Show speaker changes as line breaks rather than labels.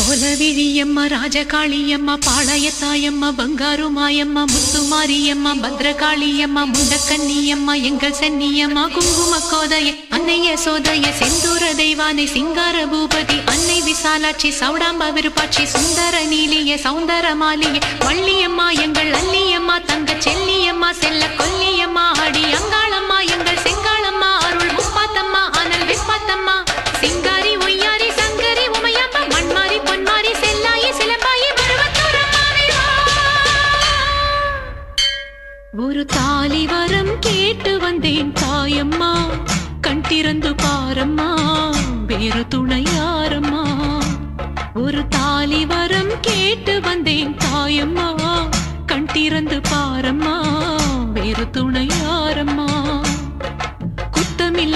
கோலவிழியம்மா ராஜகாளியம்மா பாளையத்தாயம்மா பங்காரு மாயம்மா முத்துமாரியம்மா பத்ரகாளியம்மா முண்டக்கன்னியம்மா எங்கள் சென்னியம்மா குங்கும கோதைய அன்னைய சோதைய செந்தூர தெய்வானை சிங்கார பூபதி அன்னை விசாலாட்சி சௌடாம்பா விருப்பாட்சி சுந்தர நீலிய சௌந்தர மாலிய வள்ளியம்மா எங்கள் அல்லியம்மா தங்க செல்லியம்மா செல்ல கொல்லியம்மா அடி அங்காளம்மா எங்கள் செங்காளம்மா அருள் முப்பாத்தம்மா அனல் விப்பாத்தம்மா சிங்காரி ஒய்யாரி சங்கரி உமையம்மா மண்மாரி பொன்மாரி செல்லாயி சிலம்பாயி பருவத்தூரம்மாவே வா. ஒரு தாலி வரம் கேட்டு வந்தேன் தாயம்மா கண் திறந்து பாரம்மா வேறு துணை யாரம்மா. ஒரு தாலி வரம் கேட்டு வந்தேன் தாயம்மா கண் திறந்து